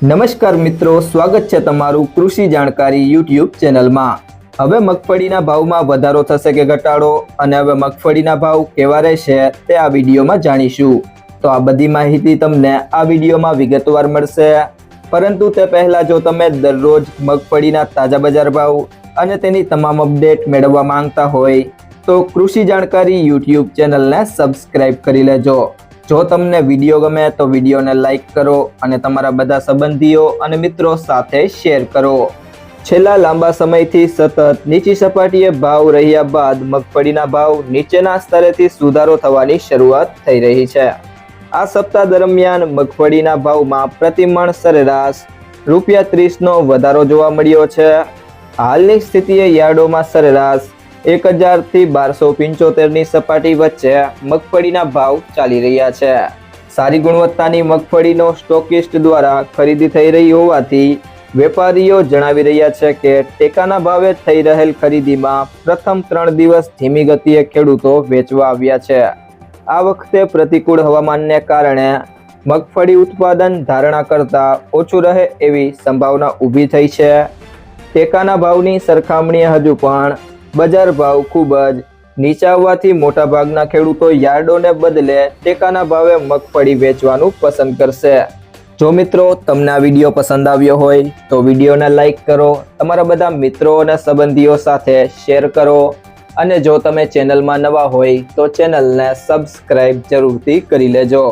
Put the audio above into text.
નમસ્કાર મિત્રો, સ્વાગત છે તમારું કૃષિ જાણકારી યુટ્યુબ ચેનલમાં। હવે મગફળીના ભાવમાં વધારો થશે કે ઘટાડો અને હવે મગફળીના ભાવ કેવા રહેશે તે આ વિડીયોમાં જાણીશું। તો આ બધી માહિતી તમને આ વિડીયોમાં વિગતવાર મળશે, પરંતુ તે પહેલા જો તમે દરરોજ મગફળીના તાજા બજાર ભાવ અને તેની તમામ અપડેટ મેળવવા માંગતા હોય તો કૃષિ જાણકારી યુટ્યુબ ચેનલને સબસ્ક્રાઇબ કરી લેજો। જો તમને વિડીયો ગમે તો વિડીયોને લાઈક કરો અને તમારા બધા સંબંધીઓ અને મિત્રો સાથે શેર કરો। છેલ્લા લાંબા સમયથી સતત નીચી સપાટીએ ભાવ રહ્યા બાદ મગફળીના ભાવ નીચેના સ્તરેથી સુધારો થવાની શરૂઆત થઈ રહી છે। આ સપ્તાહ દરમિયાન મગફળીના ભાવમાં પ્રતિમણ સરેરાશ ₹30નો વધારો જોવા મળ્યો છે। હાલની સ્થિતિએ યાર્ડોમાં સરેરાશ 1000 થી 1275ની સપાટી વચ્ચે મગફળીના ભાવ ચાલી રહ્યા છે। સારી ગુણવત્તાની મગફળીનો સ્ટોકિસ્ટ દ્વારા ખરીદી થઈ રહી હોવાથી વેપારીઓ જણાવી રહ્યા છે કે ટેકાના ભાવે થઈ રહેલ ખરીદીમાં પ્રથમ 3 દિવસ ધીમી ગતિએ ખેડૂતો વેચવા આવ્યા છે। આ વખતે પ્રતિકૂળ હવામાનને કારણે મગફળી ઉત્પાદન ધારણા કરતા ઓછું રહે એવી સંભાવના ઊભી થઈ છે। ટેકાના ભાવની સરખામણીએ હજુ પણ બજાર ભાવ ખૂબ જ નીચા હોવાથી મોટાભાગના ખેડૂતો યાર્ડોને બદલે ટેકાના ભાવે મગફળી વેચવાનું પસંદ કરશે। જો મિત્રો તમને આ વિડીયો પસંદ આવ્યો હોય તો વિડીયોને લાઈક કરો, તમારા બધા મિત્રો અને સંબંધીઓ સાથે શેર કરો અને જો તમે ચેનલમાં નવા હોય તો ચેનલને સબસ્ક્રાઇબ જરૂરથી કરી લેજો।